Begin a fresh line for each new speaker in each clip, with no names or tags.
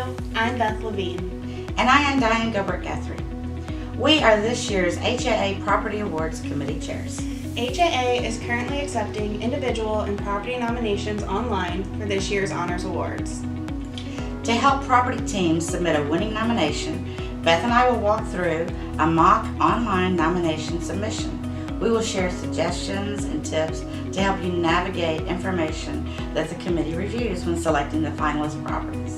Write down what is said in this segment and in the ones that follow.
Hello, I'm Beth Levine.
And I am Diane Gilbert-Guthrie. We are this year's HAA Property Awards Committee Chairs.
HAA is currently accepting individual and property nominations online for this year's Honors Awards.
To help property teams submit a winning nomination, Beth and I will walk through a mock online nomination submission. We will share suggestions and tips to help you navigate information that the committee reviews when selecting the finalist properties.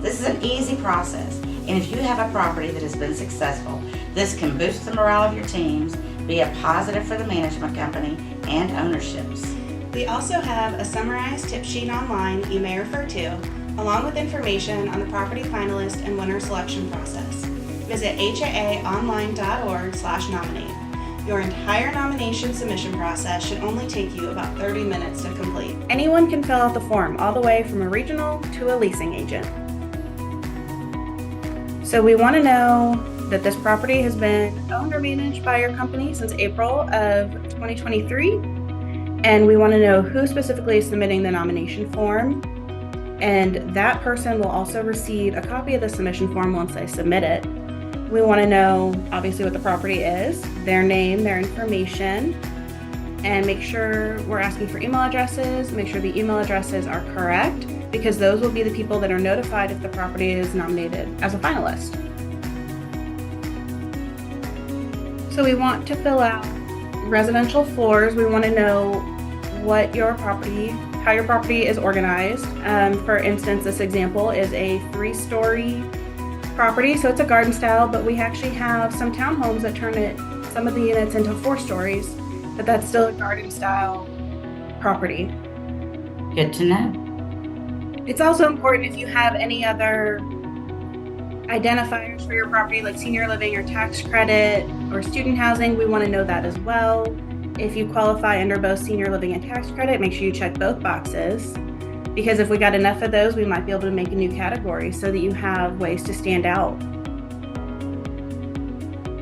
This is an easy process, and if you have a property that has been successful, this can boost the morale of your teams, be a positive for the management company and ownerships.
We also have a summarized tip sheet online you may refer to, along with information on the property finalist and winner selection process. Visit haaonline.org/nominate. Your entire nomination submission process should only take you about 30 minutes to complete. Anyone can fill out the form, all the way from a regional to a leasing agent. So we want to know that this property has been owned or managed by your company since April of 2023. And we want to know who specifically is submitting the nomination form. And that person will also receive a copy of the submission form once they submit it. We want to know, obviously, what the property is, their name, their information, and make sure we're asking for email addresses, make sure the email addresses are correct, because those will be the people that are notified if the property is nominated as a finalist. So we want to fill out residential floors. We want to know what your property, how your property is organized. For instance, this example is a 3-story property, so it's a garden style, but we actually have some townhomes that turn some of the units into 4 stories, but that's still a garden style property.
Good to know.
It's also important if you have any other identifiers for your property, like senior living or tax credit or student housing, we want to know that as well. If you qualify under both senior living and tax credit, make sure you check both boxes, because if we got enough of those, we might be able to make a new category so that you have ways to stand out.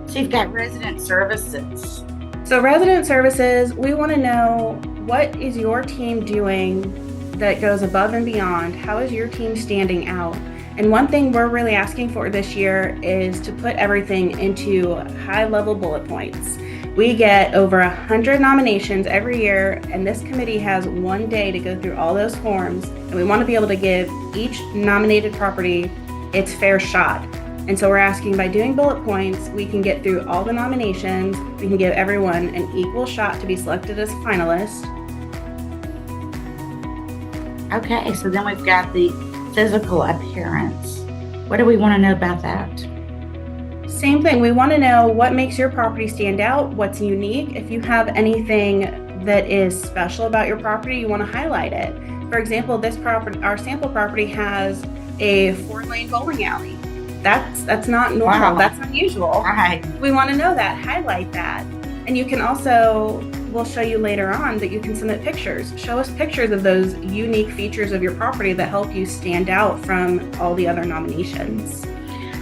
So you've got resident services.
So resident services, we want to know, what is your team doing that goes above and beyond? How is your team standing out? And one thing we're really asking for this year is to put everything into high-level bullet points. We get over 100 nominations every year, and this committee has one day to go through all those forms, and we want to be able to give each nominated property its fair shot. And so we're asking, by doing bullet points, we can get through all the nominations, we can give everyone an equal shot to be selected as a finalist.
Okay, so then we've got the physical appearance. What do we want to know about that?
Same thing, we want to know what makes your property stand out, what's unique. If you have anything that is special about your property, you want to highlight it. For example, this property, our sample property, has a 4-lane bowling alley. That's not normal. Wow. That's unusual.
Right.
We want to know that, highlight that. And you can also, we'll show you later on that you can submit pictures. Show us pictures of those unique features of your property that help you stand out from all the other nominations.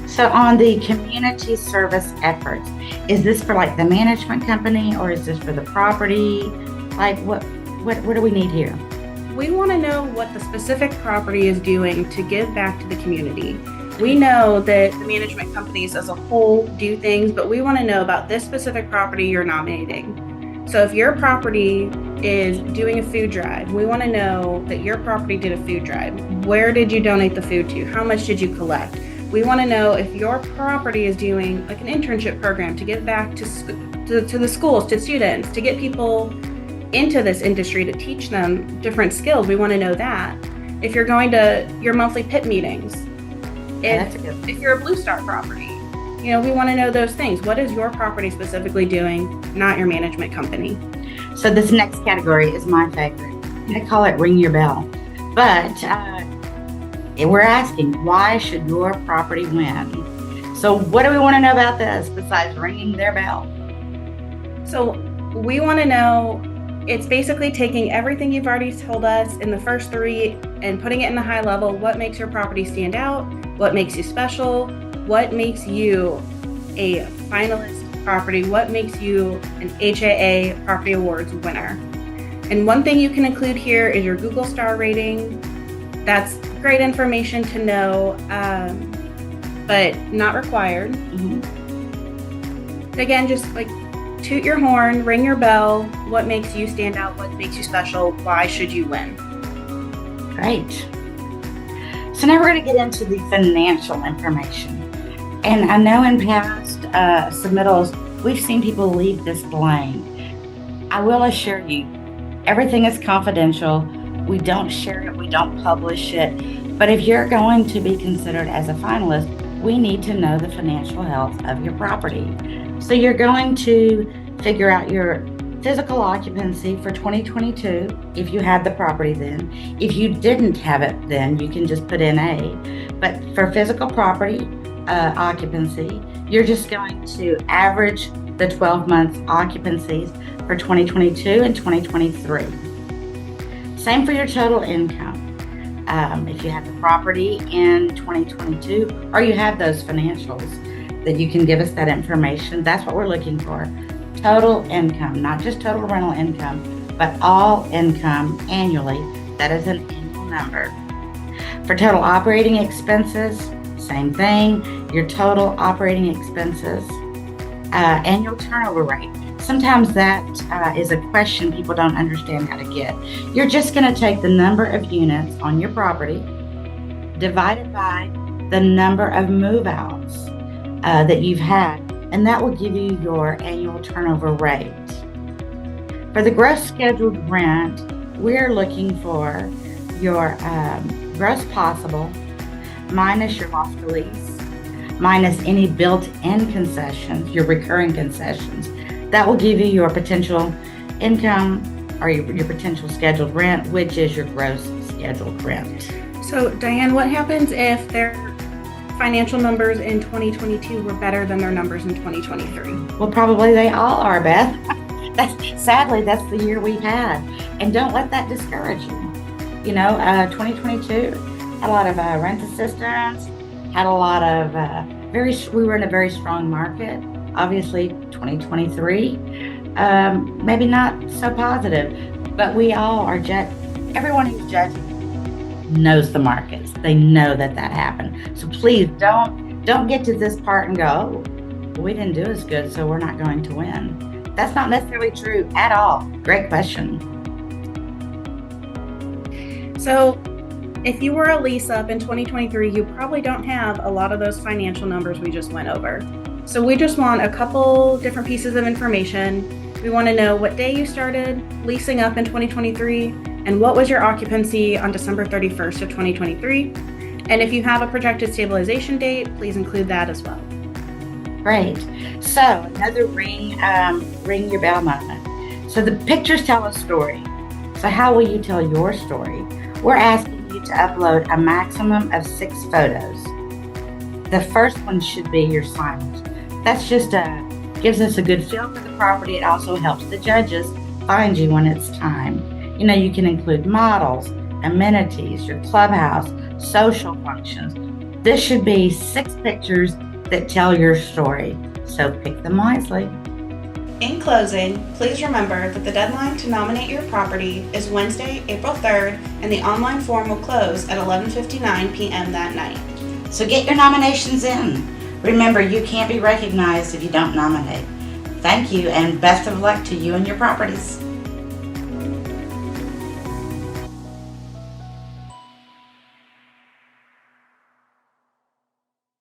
So on the community service efforts, is this for like the management company, or is this for the property? Like what do we need here?
We want to know what the specific property is doing to give back to the community. We know that the management companies as a whole do things, but we want to know about this specific property you're nominating. So if your property is doing a food drive, we want to know that your property did a food drive. Where did you donate the food to? How much did you collect? We want to know if your property is doing like an internship program to give back to the schools, to students, to get people into this industry, to teach them different skills. We want to know that. If you're going to your monthly PIT meetings, if you're a Blue Star property, we want to know those things. What is your property specifically doing, not your management company?
So this next category is my favorite. I call it ring your bell. But we're asking, why should your property win? So what do we want to know about this besides ringing their bell?
So we want to know, it's basically taking everything you've already told us in the first 3 and putting it in the high level. What makes your property stand out? What makes you special? What makes you a finalist property? What makes you an HAA Property Awards winner? And one thing you can include here is your Google star rating. That's great information to know, but not required. Again, just like toot your horn, ring your bell. What makes you stand out? What makes you special? Why should you win?
Great. So now we're going to get into the financial information. And I know in past submittals, we've seen people leave this blank. I will assure you, everything is confidential. We don't share it, we don't publish it. But if you're going to be considered as a finalist, we need to know the financial health of your property. So you're going to figure out your physical occupancy for 2022, if you had the property then. If you didn't have it then, you can just put NA. But for physical property occupancy, you're just going to average the 12 months occupancies for 2022 and 2023. Same for your total income. If you have the property in 2022, or you have those financials that you can give us that information, that's what we're looking for. Total income, not just total rental income, but all income annually. That is an annual number. For total operating expenses, same thing. Your total operating expenses, annual turnover rate. Sometimes that is a question people don't understand how to get. You're just going to take the number of units on your property divided by the number of move-outs that you've had, and that will give you your annual turnover rate. For the gross scheduled rent, we're looking for your gross possible minus your loss to lease, minus any built-in concessions, your recurring concessions. That will give you your potential income or your potential scheduled rent, which is your gross scheduled rent.
So, Diane, what happens if their financial numbers in 2022 were better than their numbers in 2023?
Well, probably they all are, Beth. Sadly, that's the year we've had. And don't let that discourage you. 2022 had a lot of rent assistance, had a lot of we were in a very strong market. Obviously, 2023, maybe not so positive, but we all are everyone who's judging knows the markets. They know that happened. So please don't get to this part and go, oh, we didn't do as good, so we're not going to win. That's not necessarily true at all. Great question.
So if you were a lease up in 2023, you probably don't have a lot of those financial numbers we just went over. So we just want a couple different pieces of information. We want to know what day you started leasing up in 2023 and what was your occupancy on December 31st of 2023. And if you have a projected stabilization date, please include that as well.
Great. So another ring your bell moment. So the pictures tell a story. So how will you tell your story? We're asking you to upload a maximum of 6 photos. The first one should be your signage. That's just gives us a good feel for the property. It also helps the judges find you when it's time. You can include models, amenities, your clubhouse, social functions. This should be 6 pictures that tell your story. So pick them wisely.
In closing, please remember that the deadline to nominate your property is Wednesday, April 3rd, and the online form will close at 11:59 p.m. that night.
So get your nominations in. Remember, you can't be recognized if you don't nominate. Thank you, and best of luck to you and your properties.